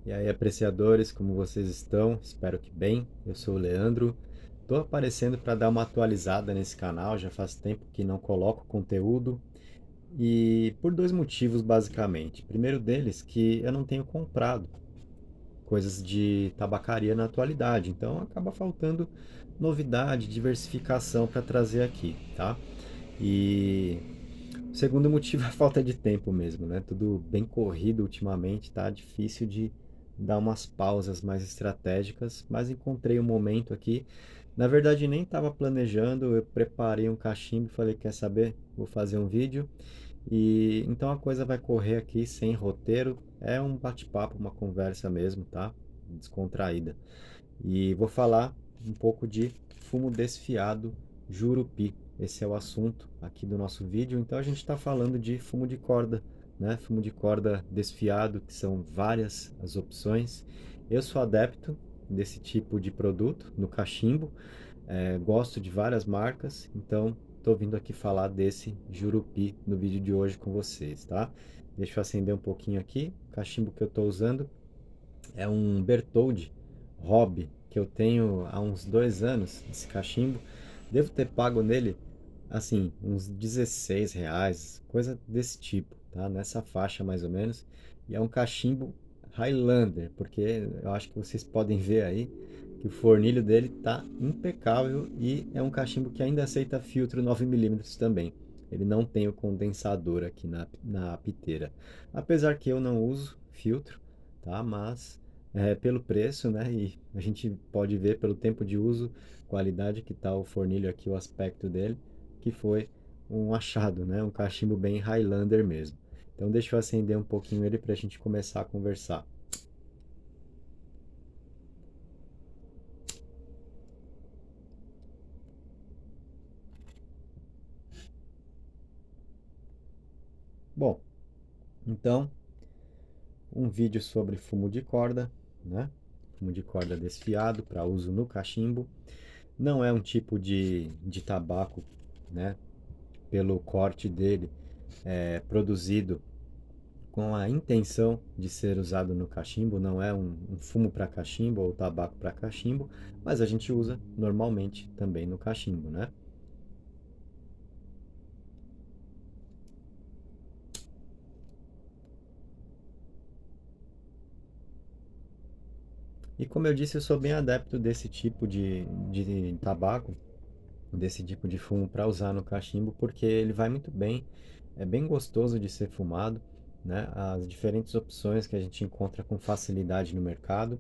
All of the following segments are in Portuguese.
E aí, apreciadores, como vocês estão? Espero que bem. Eu sou o Leandro. Estou aparecendo para dar uma atualizada nesse canal. Já faz tempo que não coloco conteúdo e por dois motivos basicamente. Primeiro deles, que eu não tenho comprado coisas de tabacaria na atualidade, então acaba faltando novidade, diversificação para trazer aqui, tá? E o segundo motivo é a falta de tempo mesmo, né? Tudo bem corrido ultimamente, tá difícil de dar umas pausas mais estratégicas, mas encontrei um momento aqui. Na verdade, nem estava planejando, eu preparei um cachimbo e falei, quer saber? Vou fazer um vídeo. E então a coisa vai correr aqui sem roteiro, é um bate-papo, uma conversa mesmo, tá? Descontraída. E vou falar um pouco de fumo desfiado Jurupi. Esse é o assunto aqui do nosso vídeo. Então a gente está falando de fumo de corda, né? Fumo de corda desfiado, que são várias as opções. Eu sou adepto desse tipo de produto no cachimbo. Gosto de várias marcas, então estou vindo aqui falar desse Jurupi no vídeo de hoje com vocês, tá? Deixa eu acender um pouquinho aqui. O cachimbo que eu estou usando é um Berthold Hobby, que eu tenho há uns 2 anos, esse cachimbo. Devo ter pago nele, assim, uns R$ 16, coisa desse tipo, tá? Nessa faixa mais ou menos. E é um cachimbo Highlander, porque eu acho que vocês podem ver aí que o fornilho dele tá impecável e é um cachimbo que ainda aceita filtro 9 mm também. Ele não tem o condensador aqui na piteira. Apesar que eu não uso filtro, tá? Mas pelo preço, né? E a gente pode ver pelo tempo de uso, qualidade que tá o fornilho aqui, o aspecto dele, que foi um achado, né? Um cachimbo bem Highlander mesmo. Então deixa eu acender um pouquinho ele para a gente começar a conversar. Bom, então um vídeo sobre fumo de corda, né? Fumo de corda desfiado para uso no cachimbo. Não é um tipo de tabaco, né? Pelo corte dele, produzido com a intenção de ser usado no cachimbo, não é um fumo para cachimbo ou tabaco para cachimbo, mas a gente usa normalmente também no cachimbo, né? E como eu disse, eu sou bem adepto desse tipo de tabaco, desse tipo de fumo para usar no cachimbo, porque ele vai muito bem, é bem gostoso de ser fumado, né? As diferentes opções que a gente encontra com facilidade no mercado.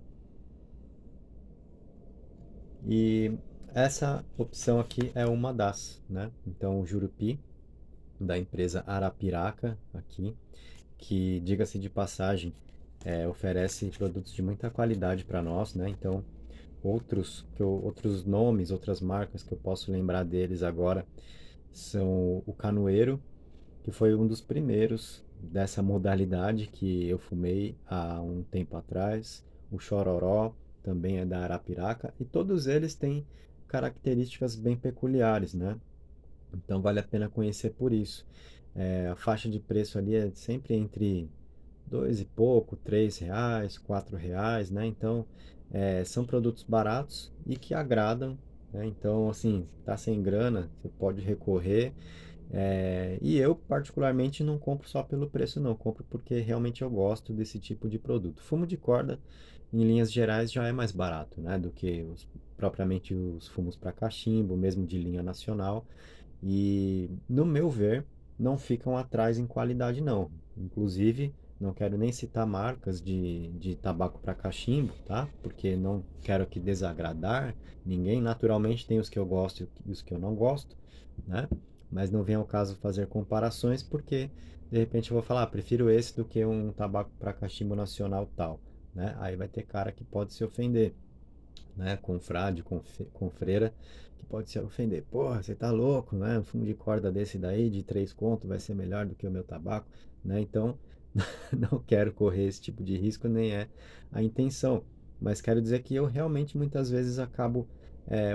E essa opção aqui é uma das, né? Então, o Jurupi, da empresa Arapiraca, aqui, que, diga-se de passagem, oferece produtos de muita qualidade para nós, né? Então, outros nomes, outras marcas que eu posso lembrar deles agora são o Canoeiro, que foi um dos primeiros dessa modalidade que eu fumei há um tempo atrás. O Chororó também é da Arapiraca e todos eles têm características bem peculiares, né? Então vale a pena conhecer por isso. A faixa de preço ali é sempre entre dois e pouco, R$ 3, R$ 4, né? Então são produtos baratos e que agradam, né? Então assim, tá sem grana, você pode recorrer. E eu, particularmente, não compro só pelo preço, não. Compro porque realmente eu gosto desse tipo de produto. Fumo de corda, em linhas gerais, já é mais barato, né, do que propriamente os fumos para cachimbo, mesmo de linha nacional. E, no meu ver, não ficam atrás em qualidade, não. Inclusive, não quero nem citar marcas de tabaco para cachimbo, tá? Porque não quero aqui desagradar ninguém. Naturalmente, tem os que eu gosto e os que eu não gosto, né? Mas não vem ao caso fazer comparações, porque de repente eu vou falar, prefiro esse do que um tabaco para cachimbo nacional tal, né? Aí vai ter cara que pode se ofender, né, confrade, confreira, que pode se ofender. Porra, você tá louco, né? Um fumo de corda desse daí, de 3 conto, vai ser melhor do que o meu tabaco, né? Então, não quero correr esse tipo de risco, nem é a intenção. Mas quero dizer que eu realmente muitas vezes acabo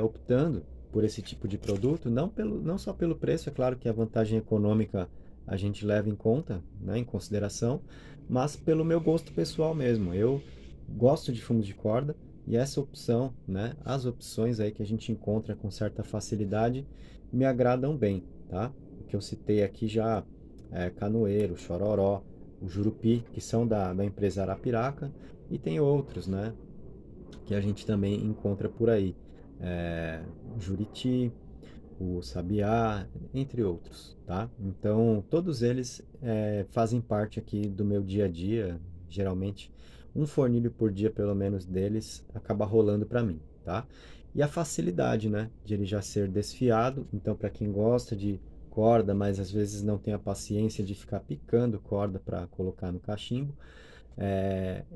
optando por esse tipo de produto, não só pelo preço, é claro que a vantagem econômica a gente leva em conta, né, em consideração, mas pelo meu gosto pessoal mesmo. Eu gosto de fumos de corda e essa opção, né, as opções aí que a gente encontra com certa facilidade me agradam bem, tá? O que eu citei aqui já é Canoeiro, Chororó, o Jurupi, que são da empresa Arapiraca, e tem outros, né, que a gente também encontra por aí. O Juriti, o Sabiá, entre outros, tá? Então, todos eles fazem parte aqui do meu dia a dia. Geralmente, um fornilho por dia, pelo menos, deles acaba rolando para mim, tá? E a facilidade, né, de ele já ser desfiado. Então, para quem gosta de corda, mas às vezes não tem a paciência de ficar picando corda para colocar no cachimbo,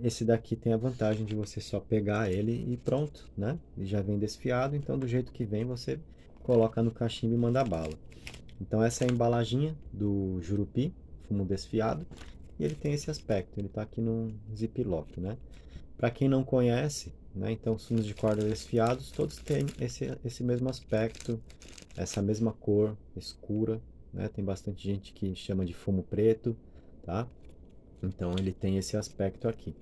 esse daqui tem a vantagem de você só pegar ele e pronto, né? Ele já vem desfiado, então do jeito que vem você coloca no cachimbo e manda bala. Então essa é a embalaginha do Jurupi, fumo desfiado, e ele tem esse aspecto, ele está aqui num ziplock, né? Para quem não conhece, né, então os fumos de corda desfiados todos têm esse mesmo aspecto, essa mesma cor escura, né? Tem bastante gente que chama de fumo preto, tá? Então ele tem esse aspecto aqui.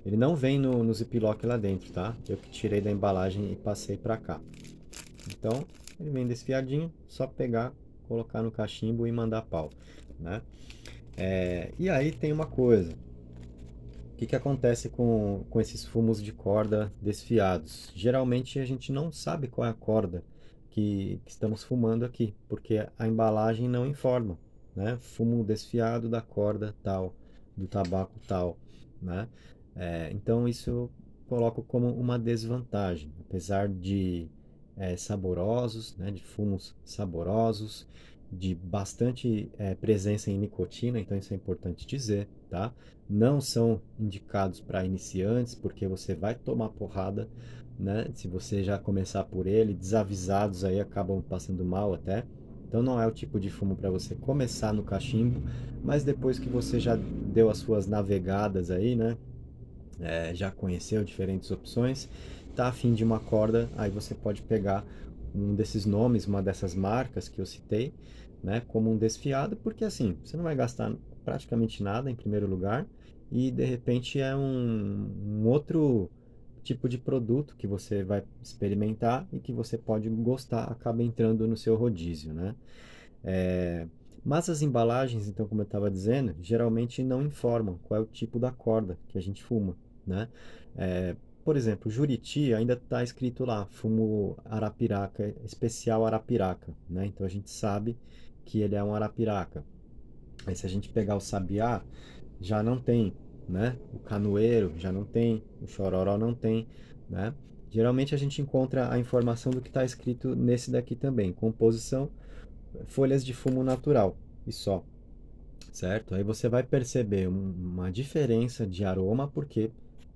Ele não vem no ziplock lá dentro, tá? Eu que tirei da embalagem e passei para cá. Então ele vem desfiadinho, só pegar, colocar no cachimbo e mandar pau, né? E aí tem uma coisa. O que acontece com esses fumos de corda desfiados? Geralmente a gente não sabe qual é a corda que estamos fumando aqui, porque a embalagem não informa, né? Fumo desfiado da corda tal, do tabaco tal, né? Então isso eu coloco como uma desvantagem, apesar de saborosos, né? De fumos saborosos, de bastante presença em nicotina, então isso é importante dizer, tá? Não são indicados para iniciantes, porque você vai tomar porrada, né? Se você já começar por ele, desavisados aí acabam passando mal até. Então não é o tipo de fumo para você começar no cachimbo, mas depois que você já deu as suas navegadas aí, né? Já conheceu diferentes opções, tá afim de uma corda, aí você pode pegar um desses nomes, uma dessas marcas que eu citei, né, como um desfiado, porque assim, você não vai gastar praticamente nada em primeiro lugar e de repente é um outro tipo de produto que você vai experimentar e que você pode gostar, acaba entrando no seu rodízio, né? É, mas as embalagens, então, como eu estava dizendo, geralmente não informam qual é o tipo da corda que a gente fuma, né? É, por exemplo, Juriti ainda está escrito lá, fumo Arapiraca, especial Arapiraca, né? Então a gente sabe que ele é um Arapiraca. Aí se a gente pegar o Sabiá, já não tem, né? O Canoeiro já não tem, o Chororó não tem, né? Geralmente a gente encontra a informação do que está escrito nesse daqui também, composição folhas de fumo natural e só, certo? Aí você vai perceber uma diferença de aroma porque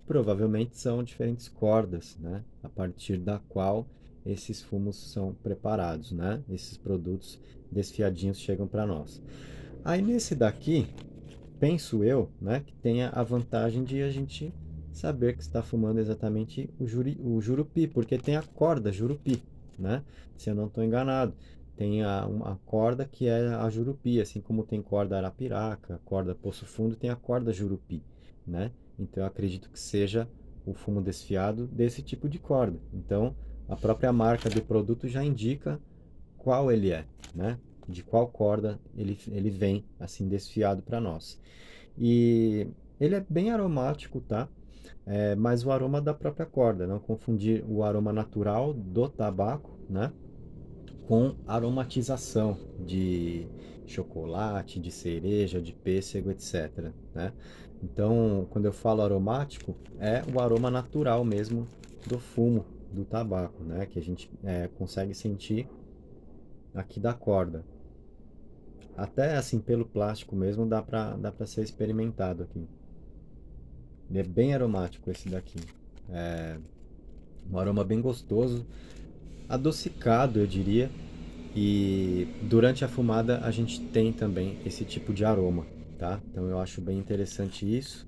provavelmente são diferentes cordas, né? A partir da qual esses fumos são preparados, né? Esses produtos desfiadinhos chegam para nós. Aí nesse daqui, penso eu, né, que tenha a vantagem de a gente saber que está fumando exatamente o jurupi, porque tem a corda jurupi, né? Se eu não estou enganado. Tem uma corda que é a jurupi, assim como tem corda arapiraca, corda poço fundo, tem a corda jurupi, né? Então eu acredito que seja o fumo desfiado desse tipo de corda. Então a própria marca do produto já indica qual ele é, né? De qual corda ele vem assim desfiado para nós. E ele é bem aromático, tá? Mas o aroma da própria corda, não confundir o aroma natural do tabaco, né? Com aromatização de chocolate, de cereja, de pêssego, etc, né? Então, quando eu falo aromático, é o aroma natural mesmo do fumo do tabaco, né? Que a gente consegue sentir aqui da corda. Até assim, pelo plástico mesmo, dá pra ser experimentado aqui. Ele é bem aromático esse daqui. É um aroma bem gostoso, adocicado, eu diria. E durante a fumada a gente tem também esse tipo de aroma, tá? Então eu acho bem interessante isso.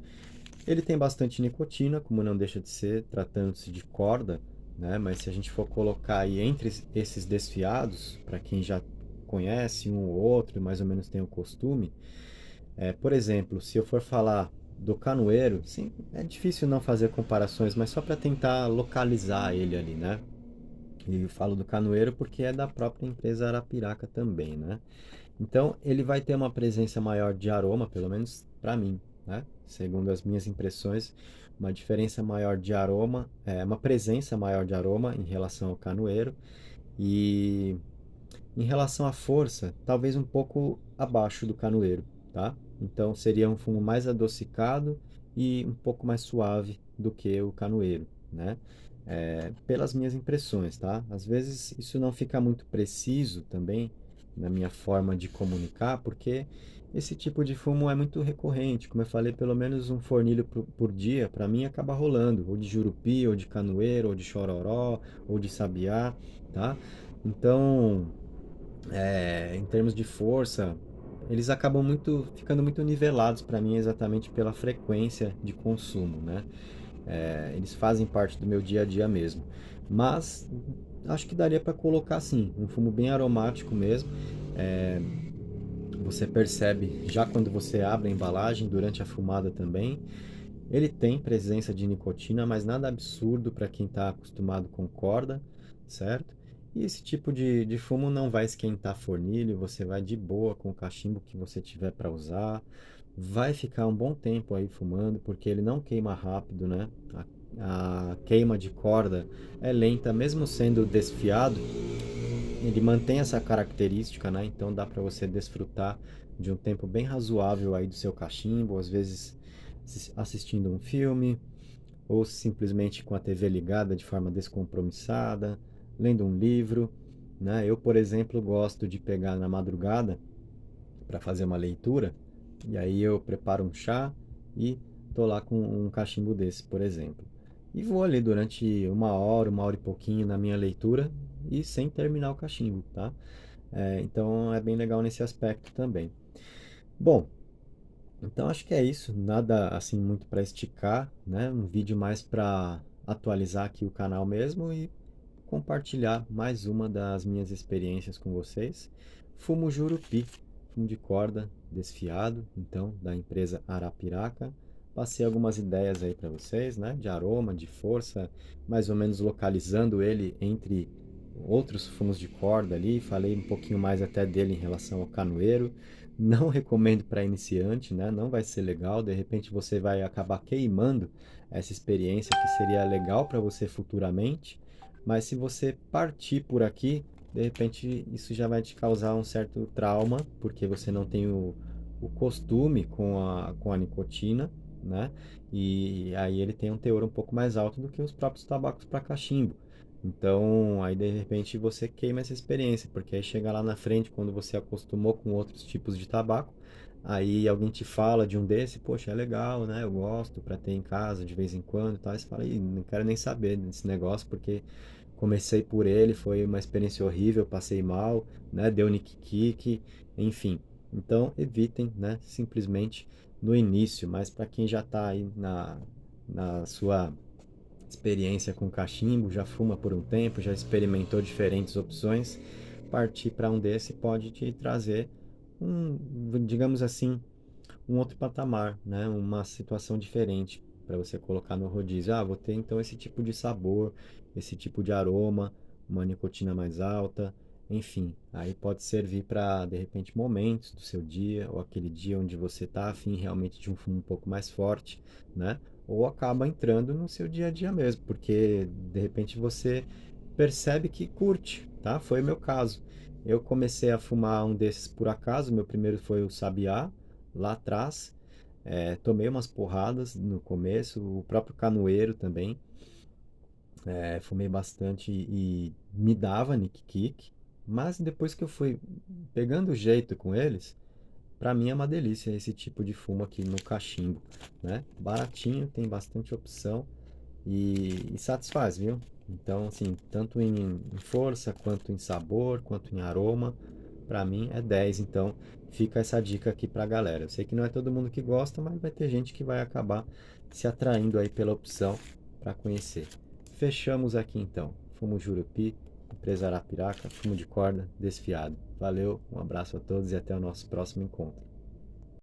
Ele tem bastante nicotina, como não deixa de ser, tratando-se de corda, né? Mas se a gente for colocar aí entre esses desfiados, para quem já conhece um ou outro, mais ou menos tem o costume, por exemplo, se eu for falar do canoeiro, sim, é difícil não fazer comparações, mas só para tentar localizar ele ali, né? E eu falo do canoeiro porque é da própria empresa Arapiraca também, né? Então, ele vai ter uma presença maior de aroma, pelo menos para mim, né? Segundo as minhas impressões, uma diferença maior de aroma, uma presença maior de aroma em relação ao canoeiro e em relação à força, talvez um pouco abaixo do canoeiro, tá? Então seria um fumo mais adocicado e um pouco mais suave do que o canoeiro, né? Pelas minhas impressões, tá? Às vezes isso não fica muito preciso também na minha forma de comunicar, porque esse tipo de fumo é muito recorrente. Como eu falei, pelo menos um fornilho por dia, para mim acaba rolando, ou de jurupi, ou de canoeiro, ou de chororó, ou de sabiá, tá? Então, em termos de força, eles acabam ficando muito nivelados para mim exatamente pela frequência de consumo, né? Eles fazem parte do meu dia a dia mesmo. Mas acho que daria para colocar assim, um fumo bem aromático mesmo. É, Você percebe já quando você abre a embalagem, durante a fumada também. Ele tem presença de nicotina, mas nada absurdo para quem está acostumado com corda, certo? E esse tipo de fumo não vai esquentar fornilho, você vai de boa com o cachimbo que você tiver para usar. Vai ficar um bom tempo aí fumando, porque ele não queima rápido, né? A queima de corda é lenta, mesmo sendo desfiado, ele mantém essa característica, né? Então dá para você desfrutar de um tempo bem razoável aí do seu cachimbo, às vezes assistindo um filme ou simplesmente com a TV ligada de forma descompromissada, lendo um livro, né? Eu, por exemplo, gosto de pegar na madrugada para fazer uma leitura e aí eu preparo um chá e tô lá com um cachimbo desse, por exemplo. E vou ali durante uma hora e pouquinho na minha leitura e sem terminar o cachimbo, tá? Então é bem legal nesse aspecto também. Bom, então acho que é isso, nada assim muito para esticar, né? Um vídeo mais para atualizar aqui o canal mesmo e compartilhar mais uma das minhas experiências com vocês. Fumo Jurupi, fumo de corda desfiado, então da empresa Arapiraca. Passei algumas ideias aí para vocês, né? De aroma, de força, mais ou menos localizando ele entre outros fumos de corda ali. Falei um pouquinho mais até dele em relação ao canoeiro. Não recomendo para iniciante, né? Não vai ser legal. De repente você vai acabar queimando essa experiência que seria legal para você futuramente. Mas se você partir por aqui, de repente isso já vai te causar um certo trauma, porque você não tem o costume com a nicotina, né? E aí ele tem um teor um pouco mais alto do que os próprios tabacos para cachimbo. Então, aí de repente você queima essa experiência, porque aí chega lá na frente, quando você acostumou com outros tipos de tabaco, aí alguém te fala de um desse, poxa, é legal, né? Eu gosto para ter em casa de vez em quando e tal. Aí você fala, ih, não quero nem saber desse negócio, porque comecei por ele, foi uma experiência horrível, passei mal, né? Deu nick, enfim. Então, evitem, né? Simplesmente no início, mas para quem já está aí na sua experiência com cachimbo, já fuma por um tempo, já experimentou diferentes opções, partir para um desse pode te trazer um, digamos assim, um outro patamar, né? Uma situação diferente para você colocar no rodízio. Ah, vou ter então esse tipo de sabor, esse tipo de aroma, uma nicotina mais alta, enfim. Aí pode servir para, de repente, momentos do seu dia, ou aquele dia onde você está afim realmente de um fumo um pouco mais forte, né? Ou acaba entrando no seu dia a dia mesmo, porque de repente você percebe que curte, tá? Foi o meu caso. Eu comecei a fumar um desses por acaso, meu primeiro foi o Sabiá, lá atrás. Tomei umas porradas no começo, o próprio canoeiro também. Fumei bastante e me dava nick kick, mas depois que eu fui pegando o jeito com eles, pra mim é uma delícia esse tipo de fumo aqui no cachimbo, né? Baratinho, tem bastante opção e satisfaz, viu? Então, assim, tanto em força, quanto em sabor, quanto em aroma, pra mim é 10. Então, fica essa dica aqui pra galera. Eu sei que não é todo mundo que gosta, mas vai ter gente que vai acabar se atraindo aí pela opção para conhecer. Fechamos aqui então. Fumo Jurupi, empresa Arapiraca, fumo de corda, desfiado. Valeu, um abraço a todos e até o nosso próximo encontro.